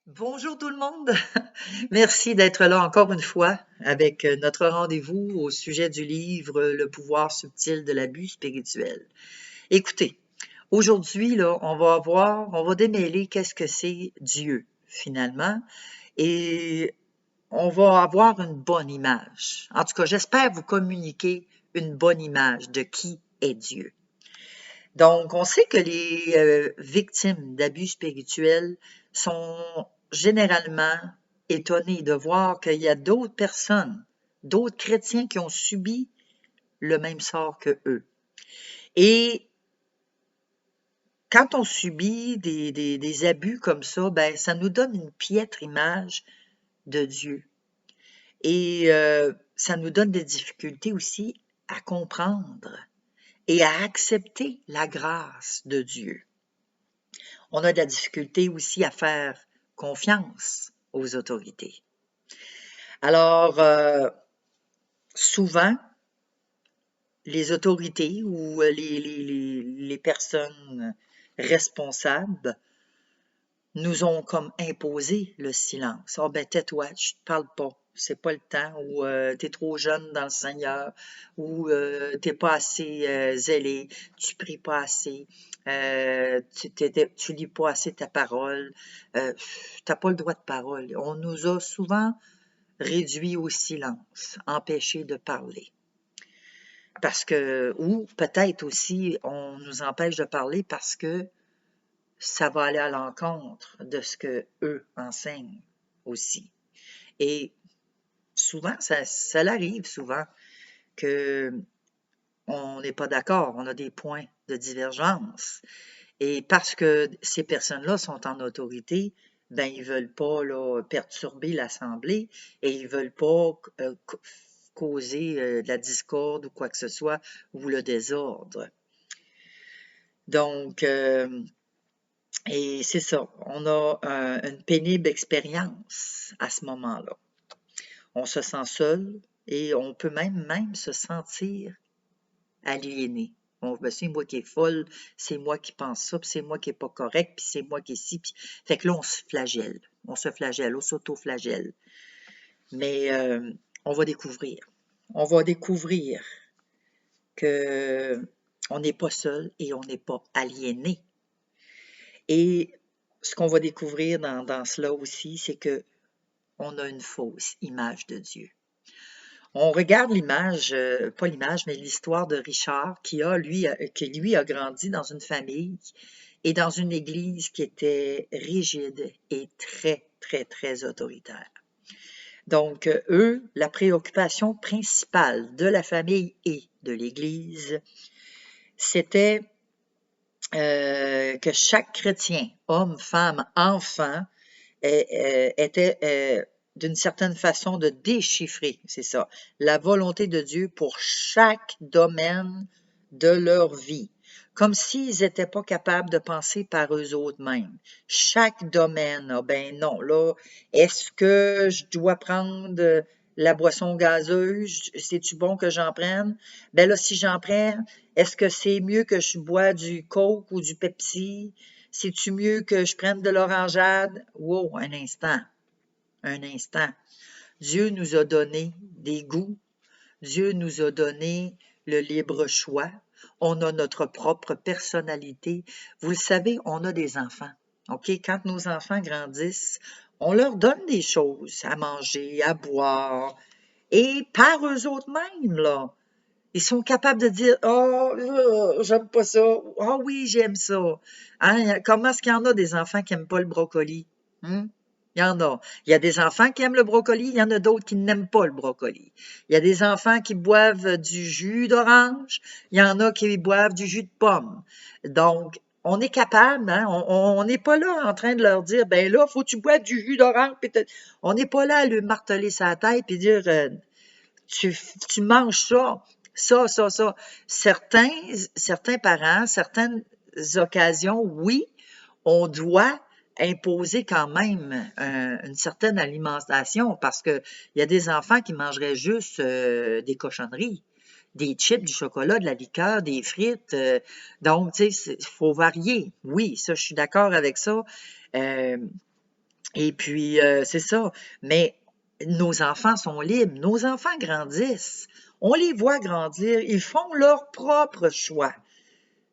Bonjour tout le monde. Merci d'être là encore une fois avec notre rendez-vous au sujet du livre Le pouvoir subtil de l'abus spirituel. Écoutez, aujourd'hui là, on va démêler qu'est-ce que c'est Dieu finalement et on va avoir une bonne image. En tout cas, j'espère vous communiquer une bonne image de qui est Dieu. Donc, on sait que les victimes d'abus spirituels sont généralement étonnées de voir qu'il y a d'autres personnes, d'autres chrétiens qui ont subi le même sort que eux. Et quand on subit des abus comme ça, ben, ça nous donne une piètre image de Dieu. Et ça nous donne des difficultés aussi à comprendre et à accepter la grâce de Dieu. On a de la difficulté aussi à faire confiance aux autorités. Alors, souvent, les autorités ou les personnes responsables nous ont comme imposé le silence. Ah ben tais-toi, je te parle pas. C'est pas le temps, ou t'es trop jeune dans le Seigneur, ou t'es pas assez zélé, tu pries pas assez, tu lis pas assez ta parole, t'as pas le droit de parole. On nous a souvent réduits au silence, empêchés de parler. Parce que, ou peut-être aussi, on nous empêche de parler parce que ça va aller à l'encontre de ce que eux enseignent aussi. Et souvent, ça arrive souvent que on n'est pas d'accord, on a des points de divergence. Et parce que ces personnes-là sont en autorité, ben ils veulent pas là, perturber l'Assemblée et ils veulent pas causer de la discorde ou quoi que ce soit ou le désordre. Donc, et c'est ça, on a une pénible expérience à ce moment-là. On se sent seul et on peut même se sentir aliéné. Bon, ben, c'est moi qui est folle, c'est moi qui pense ça, puis c'est moi qui est pas correct, puis c'est moi qui est ci, puis... Fait que là, on se flagelle, on s'auto-flagelle. Mais on va découvrir. On va découvrir que on n'est pas seul et on n'est pas aliéné. Et ce qu'on va découvrir dans cela aussi, c'est que on a une fausse image de Dieu. On regarde l'image, pas l'image, mais l'histoire de Richard qui a grandi dans une famille et dans une église qui était rigide et très, très, très autoritaire. Donc, eux, la préoccupation principale de la famille et de l'église, c'était que chaque chrétien, homme, femme, enfant, était d'une certaine façon de déchiffrer, c'est ça, la volonté de Dieu pour chaque domaine de leur vie, comme s'ils n'étaient pas capables de penser par eux autres mêmes. Chaque domaine, ah ben non, là, est-ce que je dois prendre la boisson gazeuse? C'est-tu bon que j'en prenne? Ben là, si j'en prends, est-ce que c'est mieux que je bois du Coke ou du Pepsi? C'est-tu mieux que je prenne de l'orangeade? Wow, un instant, un instant. Dieu nous a donné des goûts. Dieu nous a donné le libre choix. On a notre propre personnalité. Vous le savez, on a des enfants. OK? Quand nos enfants grandissent, on leur donne des choses à manger, à boire. Et par eux autres mêmes, là, ils sont capables de dire oh, j'aime pas ça. Ah oui, j'aime ça. Hein? Comment est-ce qu'il y en a des enfants qui n'aiment pas le brocoli? Hein? Il y en a. Il y a des enfants qui aiment le brocoli, il y en a d'autres qui n'aiment pas le brocoli. Il y a des enfants qui boivent du jus d'orange, il y en a qui boivent du jus de pomme. Donc, on est capable, hein? On n'est pas là en train de leur dire, ben là, faut que tu boives du jus d'orange. On n'est pas là à lui marteler sa tête et dire, tu manges ça. Certains parents, certaines occasions, oui, on doit imposer quand même une certaine alimentation parce que il y a des enfants qui mangeraient juste des cochonneries, des chips, du chocolat, de la liqueur, des frites. Donc, tu sais, il faut varier. Oui, ça, je suis d'accord avec ça. Euh, Et puis, c'est ça. Mais nos enfants sont libres, nos enfants grandissent. On les voit grandir, ils font leur propre choix.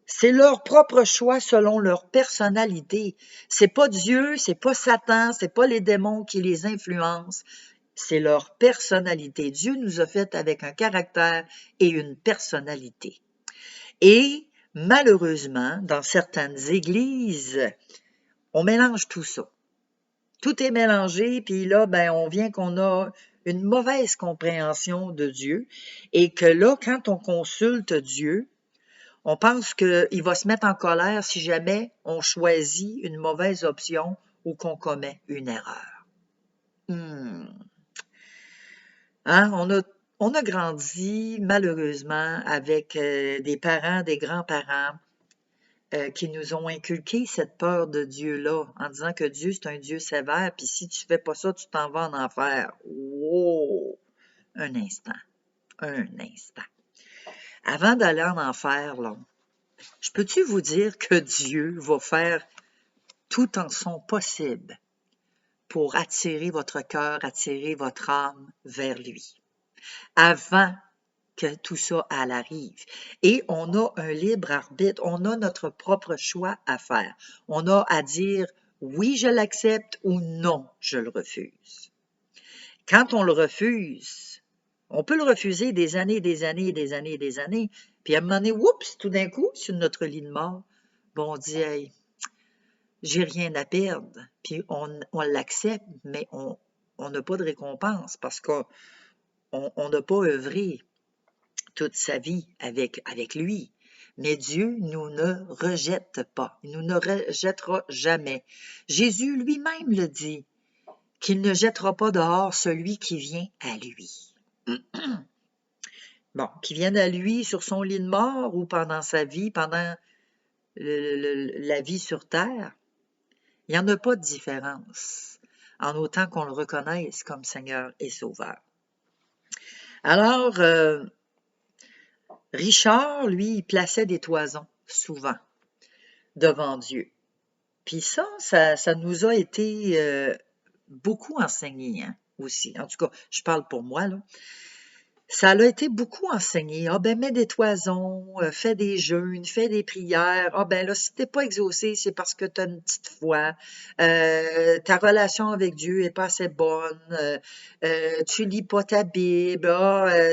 C'est leur propre choix selon leur personnalité. C'est pas Dieu, c'est pas Satan, c'est pas les démons qui les influencent. C'est leur personnalité. Dieu nous a fait avec un caractère et une personnalité. Et malheureusement, dans certaines églises, on mélange tout ça. Tout est mélangé, puis là, ben, on vient qu'on a une mauvaise compréhension de Dieu et que là, quand on consulte Dieu, on pense qu'il va se mettre en colère si jamais on choisit une mauvaise option ou qu'on commet une erreur. Hein? On a grandi malheureusement avec des parents, des grands-parents qui nous ont inculqué cette peur de Dieu-là en disant que Dieu, c'est un Dieu sévère, puis si tu fais pas ça, tu t'en vas en enfer. Wow! Un instant, un instant. Avant d'aller en enfer, là, je peux-tu vous dire que Dieu va faire tout en son possible pour attirer votre cœur, attirer votre âme vers lui, avant que tout ça arrive. Et on a un libre arbitre, on a notre propre choix à faire. On a à dire oui, je l'accepte ou non, je le refuse. Quand on le refuse, on peut le refuser des années, des années, des années, des années, puis à un moment donné, oups, tout d'un coup, sur notre lit de mort, bon, on dit, hey, j'ai rien à perdre, puis on l'accepte, mais on n'a pas de récompense parce qu'on n'a pas œuvré toute sa vie avec lui. Mais Dieu nous ne rejette pas. Il nous ne rejettera jamais. Jésus lui-même le dit, qu'il ne jettera pas dehors celui qui vient à lui. Bon, qui vienne à lui sur son lit de mort ou pendant sa vie, pendant la vie sur terre. Il n'y en a pas de différence, en autant qu'on le reconnaisse comme Seigneur et Sauveur. Alors, Richard, lui, il plaçait des toisons, souvent, devant Dieu. Puis ça nous a été beaucoup enseigné, hein, aussi. En tout cas, je parle pour moi, là. Ça l'a été beaucoup enseigné. Ah ben, mets des toisons, fais des jeûnes, fais des prières. Ah ben là, si t'es pas exaucé, c'est parce que tu as une petite foi. Ta relation avec Dieu est pas assez bonne. Tu lis pas ta Bible.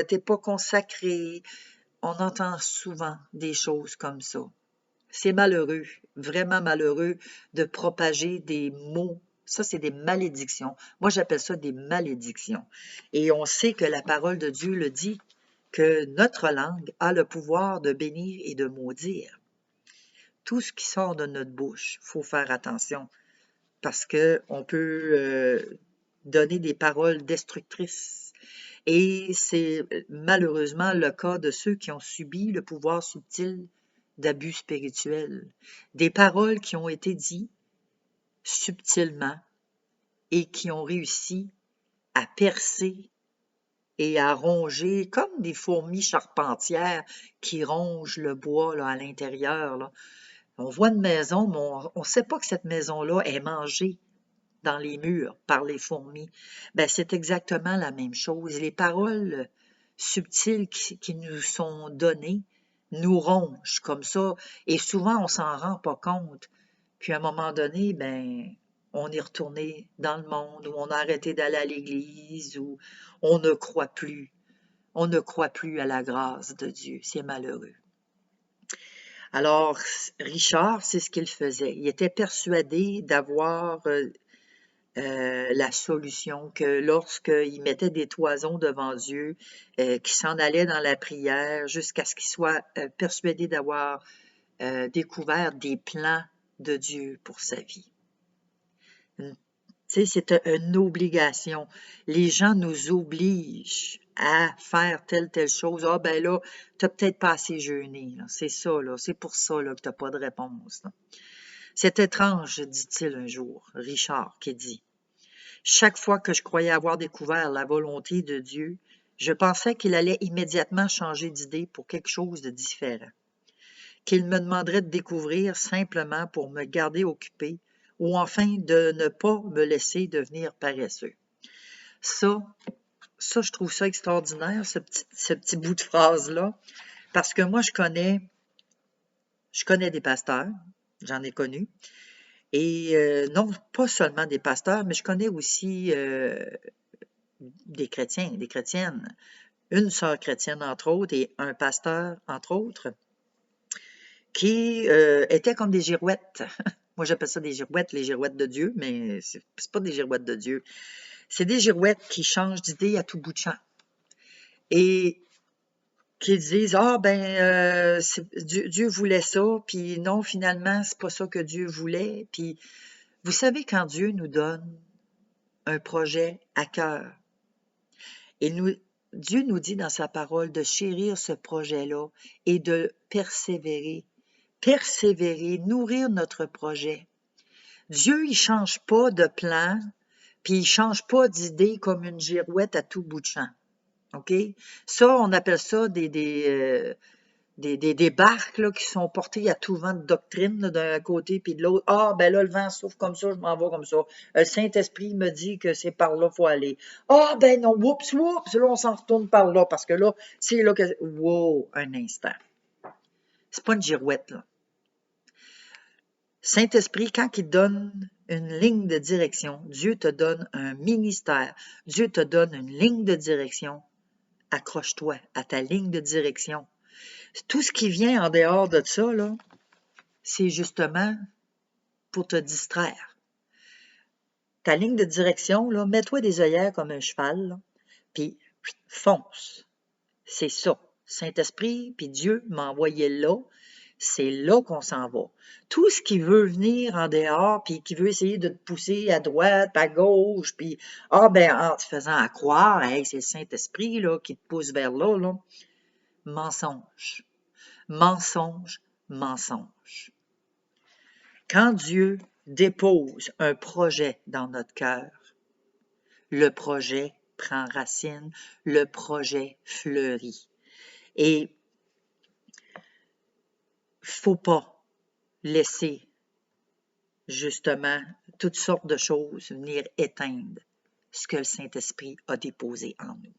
T'es pas consacré. On entend souvent des choses comme ça. C'est malheureux, vraiment malheureux de propager des mots. Ça, c'est des malédictions. Moi, j'appelle ça des malédictions. Et on sait que la parole de Dieu le dit, que notre langue a le pouvoir de bénir et de maudire. Tout ce qui sort de notre bouche, il faut faire attention parce qu'on peut donner des paroles destructrices. Et c'est malheureusement le cas de ceux qui ont subi le pouvoir subtil d'abus spirituels. Des paroles qui ont été dites subtilement et qui ont réussi à percer et à ronger comme des fourmis charpentières qui rongent le bois là, à l'intérieur. Là. On voit une maison, mais on ne sait pas que cette maison-là est mangée dans les murs par les fourmis. Ben, c'est exactement la même chose. Les paroles subtiles qui nous sont données nous rongent comme ça, et souvent on s'en rend pas compte. Puis à un moment donné, ben, on est retourné dans le monde, ou on a arrêté d'aller à l'église, ou on ne croit plus. On ne croit plus à la grâce de Dieu. C'est malheureux. Alors, Richard, c'est ce qu'il faisait. Il était persuadé d'avoir la solution, que lorsqu'il mettait des toisons devant Dieu, qu'il s'en allait dans la prière jusqu'à ce qu'il soit persuadé d'avoir découvert des plans de Dieu pour sa vie. Tu sais, c'est une obligation. Les gens nous obligent à faire telle chose. Ah ben là, t'as peut-être pas assez jeûné. C'est ça, là. C'est pour ça là, que t'as pas de réponse. Là. C'est étrange, dit-il un jour, Richard, qui dit. Chaque fois que je croyais avoir découvert la volonté de Dieu, je pensais qu'il allait immédiatement changer d'idée pour quelque chose de différent, qu'il me demanderait de découvrir simplement pour me garder occupé ou enfin de ne pas me laisser devenir paresseux. Ça, je trouve ça extraordinaire, ce petit bout de phrase-là, parce que moi, je connais des pasteurs, j'en ai connu, et non pas seulement des pasteurs, mais je connais aussi des chrétiens, des chrétiennes, une sœur chrétienne entre autres et un pasteur entre autres, qui étaient comme des girouettes. Moi, j'appelle ça des girouettes, les girouettes de Dieu, mais c'est pas des girouettes de Dieu. C'est des girouettes qui changent d'idée à tout bout de champ. Et qui disent, ah ben, Dieu voulait ça, puis non, finalement, c'est pas ça que Dieu voulait. Puis, vous savez, quand Dieu nous donne un projet à cœur, et Dieu nous dit dans sa parole de chérir ce projet-là et de persévérer, nourrir notre projet. Dieu, il change pas de plan, puis il change pas d'idée comme une girouette à tout bout de champ. OK? Ça, on appelle ça des barques là, qui sont portées à tout vent de doctrine là, d'un côté puis de l'autre. Ah, ben là, le vent souffle comme ça, je m'en vais comme ça. Le Saint-Esprit me dit que c'est par là qu'il faut aller. Ah, ben non, oups, là, on s'en retourne par là, parce que là, c'est là que... Wow, un instant. C'est pas une girouette, là. Saint-Esprit, quand il donne une ligne de direction, Dieu te donne un ministère, Dieu te donne une ligne de direction, accroche-toi à ta ligne de direction. Tout ce qui vient en dehors de ça, là, c'est justement pour te distraire. Ta ligne de direction, là, mets-toi des œillères comme un cheval, là, puis fonce. C'est ça. Saint-Esprit, puis Dieu m'a envoyé là. C'est là qu'on s'en va. Tout ce qui veut venir en dehors, puis qui veut essayer de te pousser à droite, à gauche, puis en te faisant à croire, hey, c'est le Saint-Esprit là, qui te pousse vers là, là. Mensonge. Mensonge, mensonge. Quand Dieu dépose un projet dans notre cœur, le projet prend racine, le projet fleurit. Et faut pas laisser justement toutes sortes de choses venir éteindre ce que le Saint-Esprit a déposé en nous.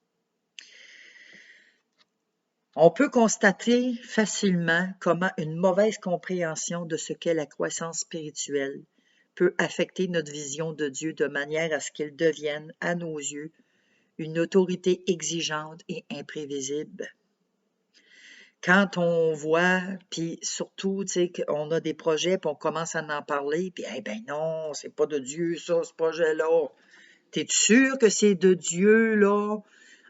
On peut constater facilement comment une mauvaise compréhension de ce qu'est la croissance spirituelle peut affecter notre vision de Dieu de manière à ce qu'il devienne, à nos yeux, une autorité exigeante et imprévisible. Quand on voit, puis surtout, tu sais, qu'on a des projets, puis on commence à en parler, puis, eh ben non, c'est pas de Dieu, ça, ce projet-là. T'es sûr que c'est de Dieu, là?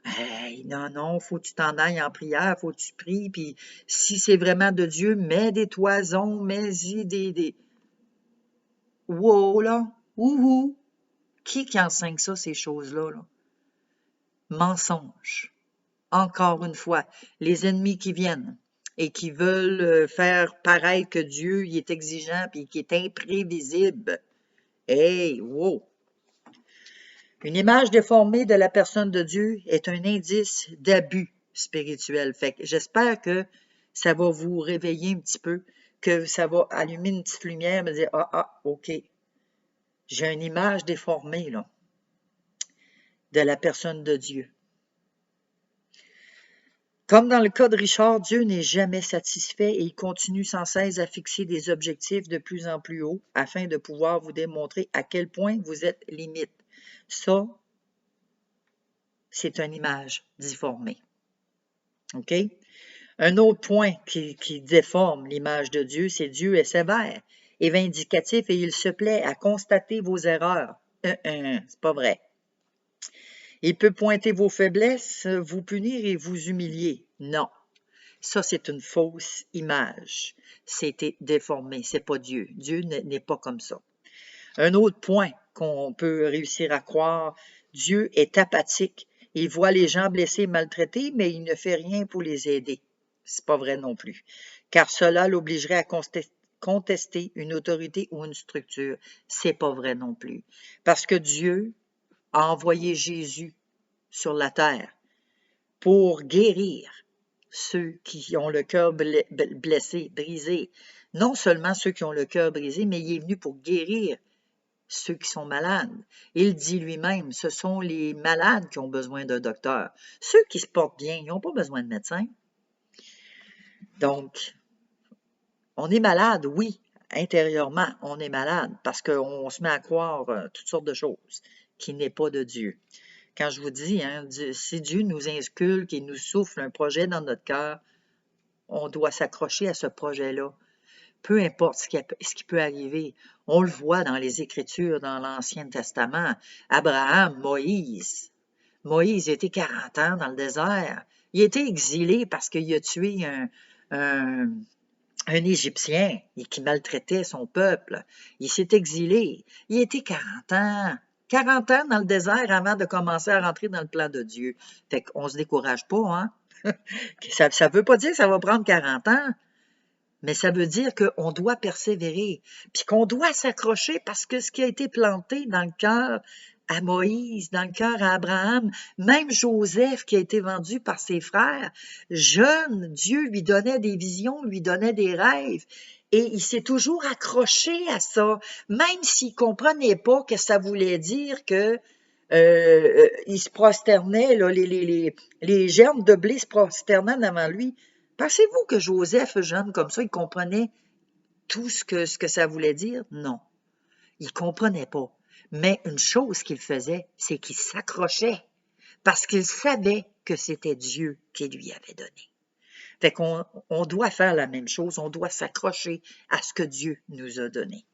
Hey, non, faut que tu t'en ailles en prière, faut que tu pries, puis si c'est vraiment de Dieu, mets des toisons, mets-y des... Wow, là, ouhou! Qui enseigne ça, ces choses-là, là? Mensonge. Encore une fois, les ennemis qui viennent et qui veulent faire paraître que Dieu il est exigeant et qu'il est imprévisible. Hey, wow! Une image déformée de la personne de Dieu est un indice d'abus spirituel. Fait que j'espère que ça va vous réveiller un petit peu, que ça va allumer une petite lumière, me dire OK, j'ai une image déformée là, de la personne de Dieu. Comme dans le cas de Richard, Dieu n'est jamais satisfait et il continue sans cesse à fixer des objectifs de plus en plus hauts afin de pouvoir vous démontrer à quel point vous êtes limite. Ça, c'est une image déformée. OK? Un autre point qui déforme l'image de Dieu, c'est Dieu est sévère et vindicatif et il se plaît à constater vos erreurs. C'est pas vrai. Il peut pointer vos faiblesses, vous punir et vous humilier. Non. Ça, c'est une fausse image. C'était déformé. C'est pas Dieu. Dieu n'est pas comme ça. Un autre point qu'on peut réussir à croire, Dieu est apathique. Il voit les gens blessés et maltraités, mais il ne fait rien pour les aider. C'est pas vrai non plus. Car cela l'obligerait à contester une autorité ou une structure. C'est pas vrai non plus. Parce que Dieu a envoyé Jésus sur la terre pour guérir ceux qui ont le cœur blessé, brisé. Non seulement ceux qui ont le cœur brisé, mais il est venu pour guérir ceux qui sont malades. Il dit lui-même, ce sont les malades qui ont besoin d'un docteur. Ceux qui se portent bien, ils n'ont pas besoin de médecin. Donc, on est malade, oui, intérieurement, on est malade parce qu'on se met à croire toutes sortes de choses qui n'est pas de Dieu. Quand je vous dis, hein, si Dieu nous inculque et nous souffle un projet dans notre cœur, on doit s'accrocher à ce projet-là. Peu importe ce qui peut arriver. On le voit dans les Écritures, dans l'Ancien Testament. Abraham, Moïse. Moïse a été 40 ans dans le désert. Il a été exilé parce qu'il a tué un Égyptien qui maltraitait son peuple. Il s'est exilé. Il a été 40 ans. 40 ans dans le désert avant de commencer à rentrer dans le plan de Dieu. Fait qu'on ne se décourage pas, hein? Ça ne veut pas dire que ça va prendre 40 ans, mais ça veut dire qu'on doit persévérer, puis qu'on doit s'accrocher parce que ce qui a été planté dans le cœur à Moïse, dans le cœur à Abraham, même Joseph qui a été vendu par ses frères, jeune, Dieu lui donnait des visions, lui donnait des rêves, et il s'est toujours accroché à ça, même s'il comprenait pas que ça voulait dire que il se prosternait, là, les germes de blé se prosternaient devant lui. Pensez-vous que Joseph, jeune comme ça, il comprenait tout ce que ça voulait dire? Non, il comprenait pas. Mais une chose qu'il faisait, c'est qu'il s'accrochait parce qu'il savait que c'était Dieu qui lui avait donné. Fait qu'on doit faire la même chose, on doit s'accrocher à ce que Dieu nous a donné.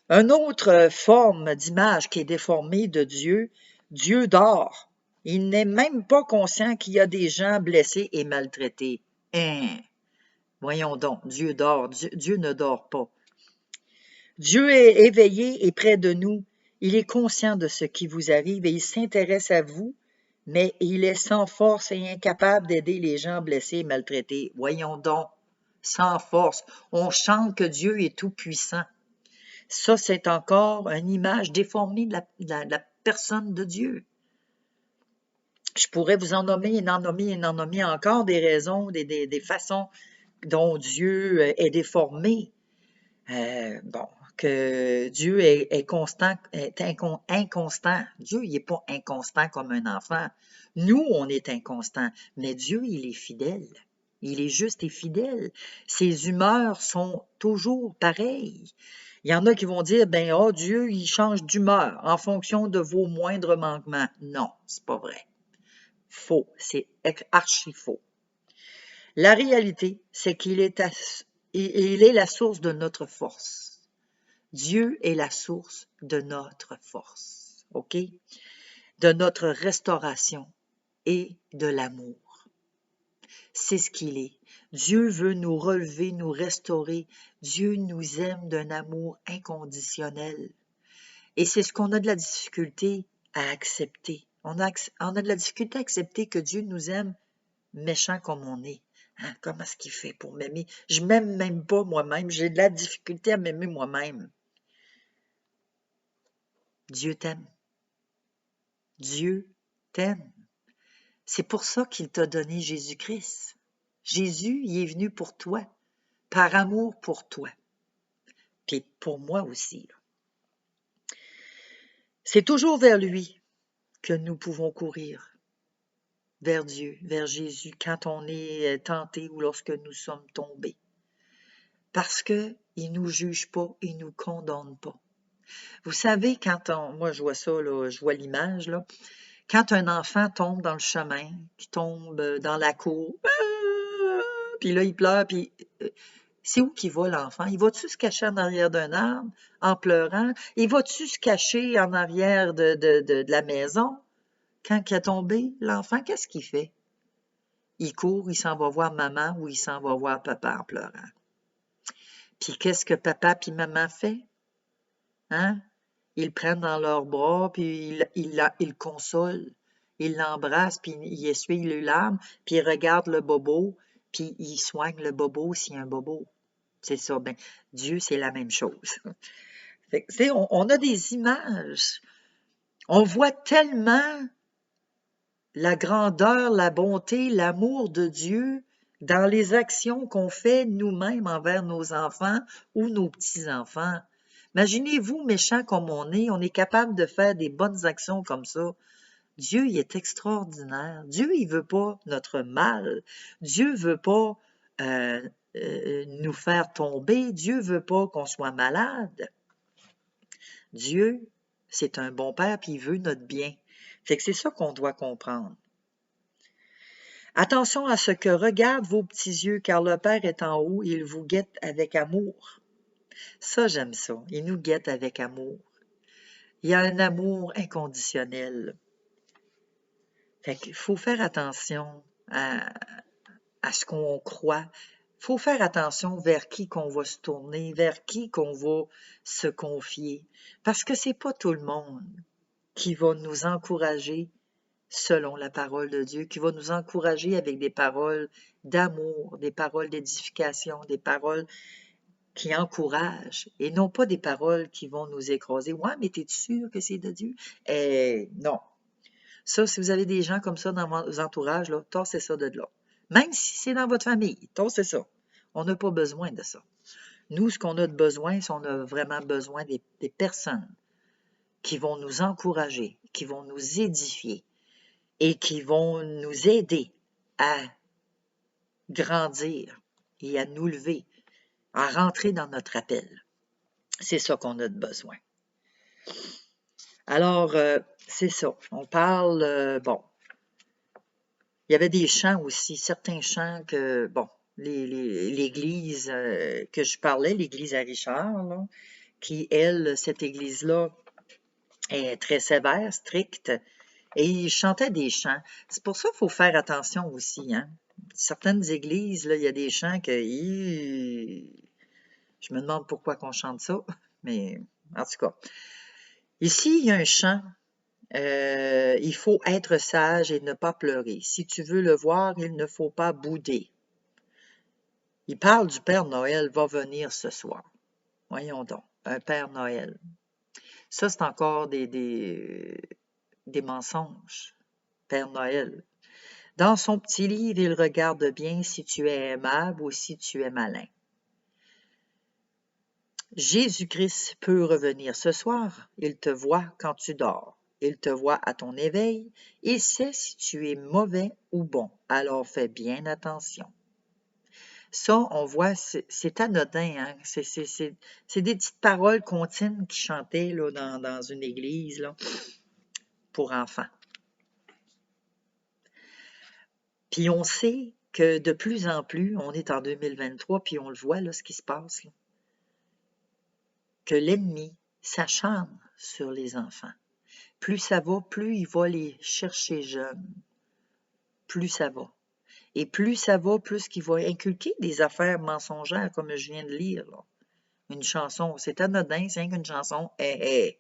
Une autre forme d'image qui est déformée de Dieu, Dieu dort. Il n'est même pas conscient qu'il y a des gens blessés et maltraités. Hein? Voyons donc, Dieu dort, Dieu ne dort pas. Dieu est éveillé et près de nous. Il est conscient de ce qui vous arrive et il s'intéresse à vous, mais il est sans force et incapable d'aider les gens blessés et maltraités. Voyons donc, sans force. On chante que Dieu est tout-puissant. Ça, c'est encore une image déformée de la personne de Dieu. Je pourrais vous en nommer encore des raisons, des façons dont Dieu est déformé. Que Dieu est constant, est inconstant. Dieu, il n'est pas inconstant comme un enfant. Nous, on est inconstant, mais Dieu, il est fidèle. Il est juste et fidèle. Ses humeurs sont toujours pareilles. Il y en a qui vont dire, ben, oh, Dieu, il change d'humeur en fonction de vos moindres manquements. Non, c'est pas vrai. Faux, c'est archi faux. La réalité, c'est qu'il est, il est la source de notre force. Dieu est la source de notre force, OK? De notre restauration et de l'amour. C'est ce qu'il est. Dieu veut nous relever, nous restaurer. Dieu nous aime d'un amour inconditionnel. Et c'est ce qu'on a de la difficulté à accepter. On a de la difficulté à accepter que Dieu nous aime méchant comme on est. Hein? Comment est-ce qu'il fait pour m'aimer? Je m'aime même pas moi-même. J'ai de la difficulté à m'aimer moi-même. Dieu t'aime. Dieu t'aime. C'est pour ça qu'il t'a donné Jésus-Christ. Jésus, il est venu pour toi, par amour pour toi, puis pour moi aussi. C'est toujours vers lui que nous pouvons courir, vers Dieu, vers Jésus, quand on est tenté ou lorsque nous sommes tombés. Parce qu'il ne nous juge pas, il ne nous condamne pas. Vous savez, moi je vois ça, là, je vois l'image, là, quand un enfant tombe dans le chemin, qui tombe dans la cour, puis là, il pleure, puis c'est où qu'il va, l'enfant? Il va-tu se cacher en arrière d'un arbre en pleurant? Il va-tu se cacher en arrière de la maison? Quand il a tombé, l'enfant, qu'est-ce qu'il fait? Il court, il s'en va voir maman ou il s'en va voir papa en pleurant. Puis qu'est-ce que papa puis maman fait? Hein? Ils le prennent dans leurs bras, puis ils le consolent. Ils l'embrassent, puis ils essuient les larmes, puis ils regardent le bobo, puis ils soignent le bobo s'il y a un bobo. C'est ça. Ben, Dieu, c'est la même chose. Fait que, on a des images. On voit tellement la grandeur, la bonté, l'amour de Dieu dans les actions qu'on fait nous-mêmes envers nos enfants ou nos petits-enfants. Imaginez-vous, méchant comme on est capable de faire des bonnes actions comme ça. Dieu, il est extraordinaire. Dieu, il veut pas notre mal. Dieu veut pas euh, nous faire tomber. Dieu veut pas qu'on soit malade. Dieu, c'est un bon père, puis il veut notre bien. Fait que c'est ça qu'on doit comprendre. Attention à ce que regardent vos petits yeux, car le Père est en haut et il vous guette avec amour. Ça, j'aime ça. Il nous guette avec amour. Il y a un amour inconditionnel. Fait qu'il faut faire attention à ce qu'on croit. Il faut faire attention vers qui qu'on va se tourner, vers qui qu'on va se confier. Parce que c'est pas tout le monde qui va nous encourager selon la parole de Dieu, qui va nous encourager avec des paroles d'amour, des paroles d'édification, des paroles qui encouragent, et non pas des paroles qui vont nous écraser. Ouais, mais t'es sûr que c'est de Dieu? Non. Ça, si vous avez des gens comme ça dans vos entourages, là, tassez ça de là. Même si c'est dans votre famille, tassez ça. On n'a pas besoin de ça. Nous, ce qu'on a de besoin, c'est qu'on a vraiment besoin des personnes qui vont nous encourager, qui vont nous édifier et qui vont nous aider à grandir et à nous lever, à rentrer dans notre appel. C'est ça qu'on a de besoin. Alors, c'est ça. On parle, bon, il y avait des chants aussi, certains chants que, bon, l'église que je parlais, l'église à Richard, là, qui, elle, cette église-là, est très sévère, stricte, et ils chantaient des chants. C'est pour ça qu'il faut faire attention aussi, hein. Certaines églises, là, il y a des chants que, je me demande pourquoi qu'on chante ça, mais en tout cas. Ici, il y a un chant. Il faut être sage et ne pas pleurer. Si tu veux le voir, il ne faut pas bouder. Il parle du Père Noël va venir ce soir. Voyons donc, un Père Noël. Ça, c'est encore des mensonges. Père Noël. Dans son petit livre, il regarde bien si tu es aimable ou si tu es malin. Jésus-Christ peut revenir ce soir. Il te voit quand tu dors. Il te voit à ton éveil. Il sait si tu es mauvais ou bon. Alors fais bien attention. Ça, on voit, c'est anodin, hein? C'est des petites paroles contines qui chantaient là, dans une église là, pour enfants. Puis on sait que de plus en plus, on est en 2023, puis on le voit, là, ce qui se passe, là, que l'ennemi s'acharne sur les enfants. Plus ça va, plus il va les chercher jeunes. Plus ça va. Et plus ça va, plus qu'il va inculquer des affaires mensongères, comme je viens de lire. Là. Une chanson, c'est anodin, c'est rien qu'une chanson. Il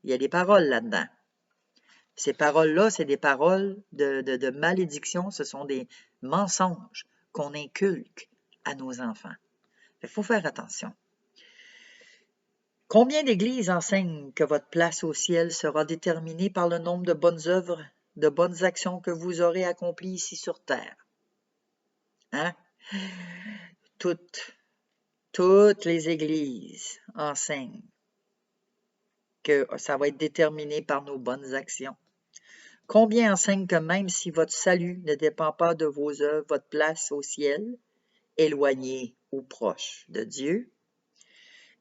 y a des paroles là-dedans. Ces paroles-là, c'est des paroles de malédiction, ce sont des mensonges qu'on inculque à nos enfants. Il faut faire attention. Combien d'églises enseignent que votre place au ciel sera déterminée par le nombre de bonnes œuvres, de bonnes actions que vous aurez accomplies ici sur terre? Hein? Toutes les églises enseignent que ça va être déterminé par nos bonnes actions. Combien enseignent que même si votre salut ne dépend pas de vos œuvres, votre place au ciel, éloignée ou proche de Dieu,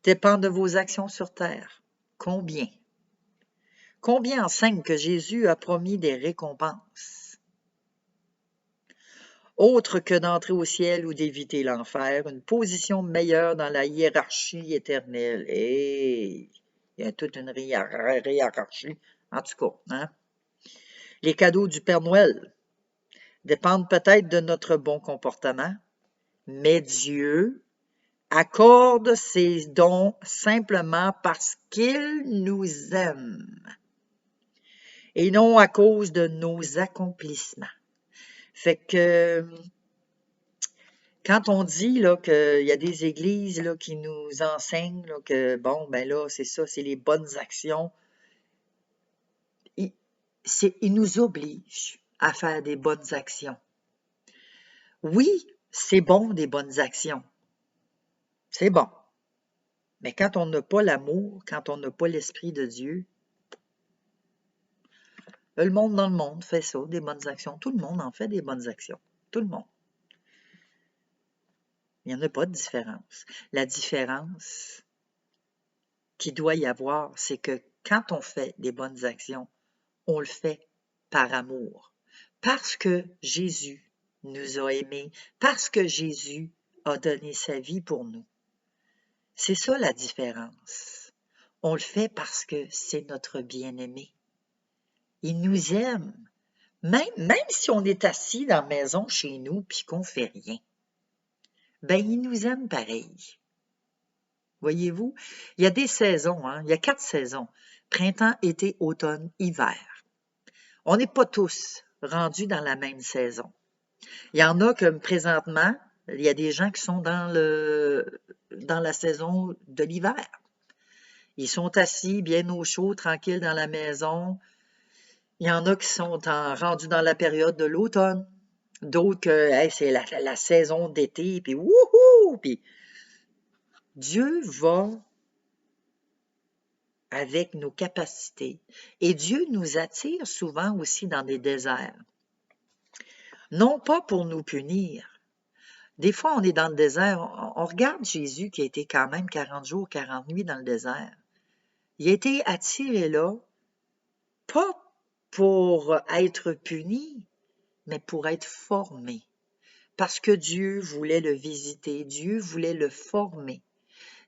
dépend de vos actions sur terre? Combien? Combien enseignent que Jésus a promis des récompenses? Autre que d'entrer au ciel ou d'éviter l'enfer, une position meilleure dans la hiérarchie éternelle. Et il y a toute une hiérarchie, en tout cas. Hein? Les cadeaux du Père Noël dépendent peut-être de notre bon comportement, mais Dieu accorde ses dons simplement parce qu'il nous aime et non à cause de nos accomplissements. Fait que quand on dit là qu'il y a des églises là, qui nous enseignent là, que bon, ben là, c'est ça, c'est les bonnes actions, ils nous obligent à faire des bonnes actions. Oui, c'est bon des bonnes actions. C'est bon. Mais quand on n'a pas l'amour, quand on n'a pas l'Esprit de Dieu, le monde dans le monde fait ça, des bonnes actions. Tout le monde en fait des bonnes actions. Tout le monde. Il n'y en a pas de différence. La différence qu'il doit y avoir, c'est que quand on fait des bonnes actions, on le fait par amour. Parce que Jésus nous a aimés, parce que Jésus a donné sa vie pour nous. C'est ça la différence. On le fait parce que c'est notre bien-aimé. Il nous aime. Même si on est assis dans la maison chez nous puis qu'on fait rien, ben il nous aime pareil. Voyez-vous, il y a des saisons, hein? Il y a 4 saisons. Printemps, été, automne, hiver. On n'est pas tous rendus dans la même saison. Il y en a comme présentement, il y a des gens qui sont dans la saison de l'hiver. Ils sont assis bien au chaud, tranquilles dans la maison. Il y en a qui sont rendus dans la période de l'automne. D'autres, hey, c'est la saison d'été, puis wouhou! Puis Dieu va avec nos capacités. Et Dieu nous attire souvent aussi dans des déserts. Non pas pour nous punir. Des fois, on est dans le désert. On regarde Jésus qui a été quand même 40 jours, 40 nuits dans le désert. Il a été attiré là, pas pour être puni, mais pour être formé. Parce que Dieu voulait le visiter, Dieu voulait le former.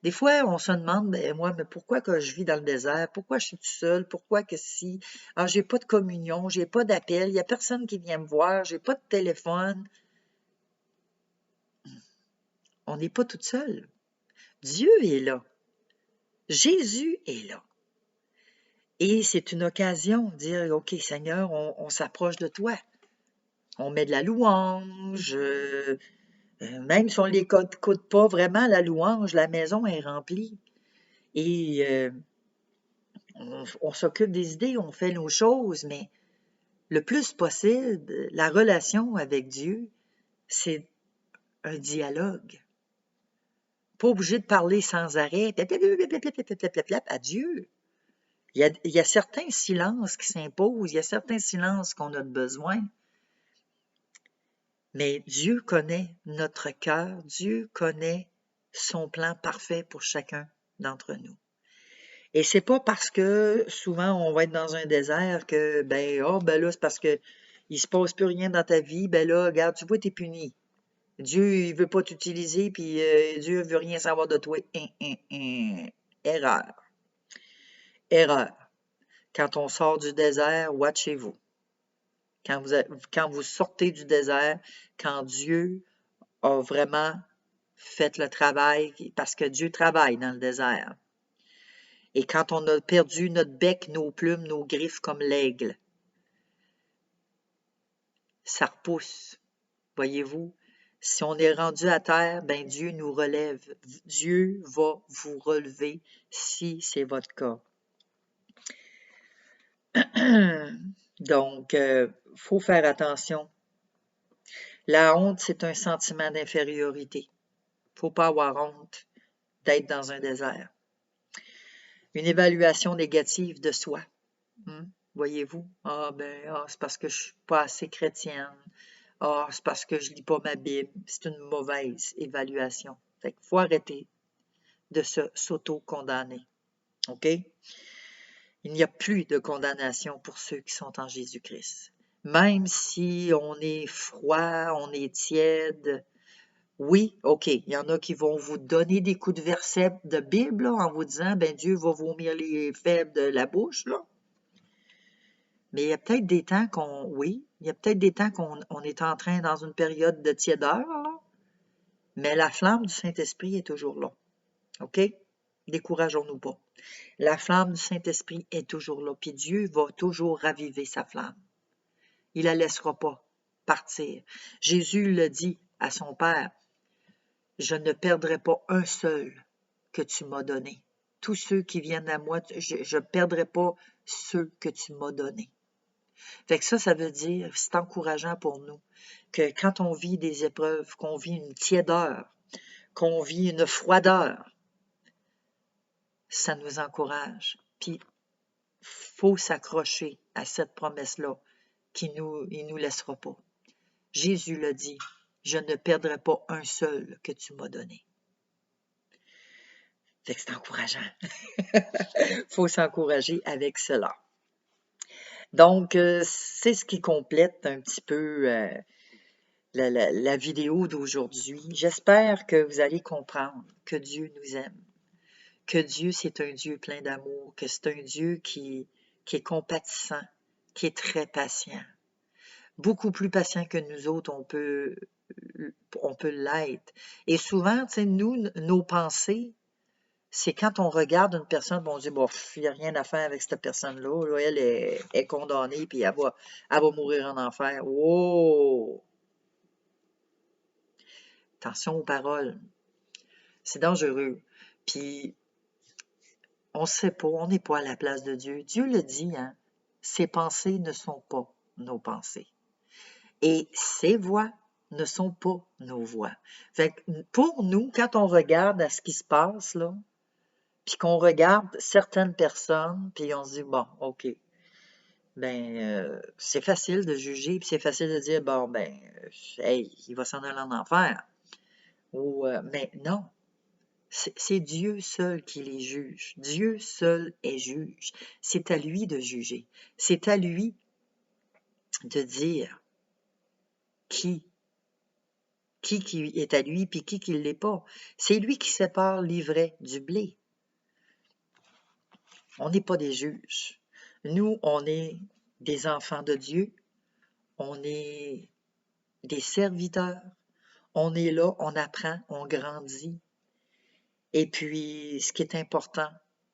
Des fois, on se demande, mais pourquoi que je vis dans le désert? Pourquoi je suis tout seul? Pourquoi que si? Ah, j'ai pas de communion, j'ai pas d'appel, il y a personne qui vient me voir, j'ai pas de téléphone. On n'est pas tout seul. Dieu est là. Jésus est là. Et c'est une occasion de dire, OK, Seigneur, on s'approche de toi. On met de la louange. Même si on ne l'écoute pas vraiment, la louange, la maison est remplie. Et on s'occupe des idées, on fait nos choses, mais le plus possible, la relation avec Dieu, c'est un dialogue. Pas obligé de parler sans arrêt, à Dieu. Il y a certains silences qui s'imposent, il y a certains silences qu'on a besoin. Mais Dieu connaît notre cœur, Dieu connaît son plan parfait pour chacun d'entre nous. Et c'est pas parce que souvent on va être dans un désert que là c'est parce que il se passe plus rien dans ta vie, ben là regarde, tu vois t'es puni. Dieu il veut pas t'utiliser puis Dieu veut rien savoir de toi. Erreur. Erreur. Quand on sort du désert, watchez-vous. Quand vous sortez du désert, quand Dieu a vraiment fait le travail, parce que Dieu travaille dans le désert. Et quand on a perdu notre bec, nos plumes, nos griffes comme l'aigle, ça repousse. Voyez-vous? Si on est rendu à terre, ben Dieu nous relève. Dieu va vous relever si c'est votre cas. Donc, faut faire attention. La honte, c'est un sentiment d'infériorité. Faut pas avoir honte d'être dans un désert. Une évaluation négative de soi. Voyez-vous? C'est parce que je suis pas assez chrétienne. C'est parce que je lis pas ma Bible. C'est une mauvaise évaluation. Fait qu'il faut arrêter de s'auto-condamner. OK? Il n'y a plus de condamnation pour ceux qui sont en Jésus-Christ. Même si on est froid, on est tiède, oui, OK, il y en a qui vont vous donner des coups de verset de Bible là, en vous disant, Dieu va vomir les faibles de la bouche, là. Mais il y a peut-être des temps il y a peut-être des temps qu'on est en train dans une période de tiédeur, là, mais la flamme du Saint-Esprit est toujours là. OK? Décourageons-nous pas. La flamme du Saint-Esprit est toujours là, puis Dieu va toujours raviver sa flamme. Il la laissera pas partir. Jésus le dit à son Père, je ne perdrai pas un seul que tu m'as donné. Tous ceux qui viennent à moi, je ne perdrai pas ceux que tu m'as donnés. Fait que ça veut dire, c'est encourageant pour nous, que quand on vit des épreuves, qu'on vit une tiédeur, qu'on vit une froideur, ça nous encourage. Puis, faut s'accrocher à cette promesse-là il nous laissera pas. Jésus l'a dit, je ne perdrai pas un seul que tu m'as donné. Fait que c'est encourageant. Faut s'encourager avec cela. Donc, c'est ce qui complète un petit peu la vidéo d'aujourd'hui. J'espère que vous allez comprendre que Dieu nous aime, que Dieu, c'est un Dieu plein d'amour, que c'est un Dieu qui est compatissant, qui est très patient. Beaucoup plus patient que nous autres, on peut l'être. Et souvent, tu sais, nous, nos pensées, c'est quand on regarde une personne, on dit, bon, il n'y a rien à faire avec cette personne-là, là, elle est condamnée, puis elle va mourir en enfer. Wow! Attention aux paroles. C'est dangereux. Puis, on ne sait pas, on n'est pas à la place de Dieu. Dieu le dit, hein, ses pensées ne sont pas nos pensées. Et ses voix ne sont pas nos voix. Fait que pour nous, quand on regarde à ce qui se passe, là, puis qu'on regarde certaines personnes, puis on se dit, bon, OK, ben, c'est facile de juger, puis c'est facile de dire, bon, ben, hey, il va s'en aller en enfer. Ou, mais non, c'est Dieu seul qui les juge. Dieu seul est juge. C'est à lui de juger. C'est à lui de dire qui est à lui, puis qui ne l'est pas. C'est lui qui sépare l'ivraie du blé. On n'est pas des juges. Nous, on est des enfants de Dieu. On est des serviteurs. On est là, on apprend, on grandit. Et puis, ce qui est important,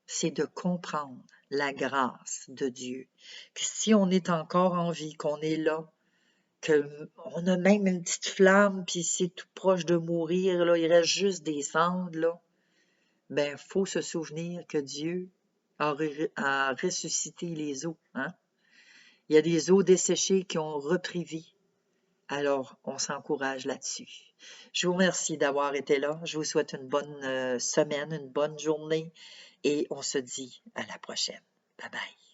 c'est de comprendre la grâce de Dieu. Que si on est encore en vie, qu'on est là, qu'on a même une petite flamme, puis c'est tout proche de mourir, là, il reste juste des cendres, là, ben, faut se souvenir que Dieu a ressuscité les eaux. Hein? Il y a des eaux desséchées qui ont repris vie. Alors, on s'encourage là-dessus. Je vous remercie d'avoir été là. Je vous souhaite une bonne semaine, une bonne journée et on se dit à la prochaine. Bye bye.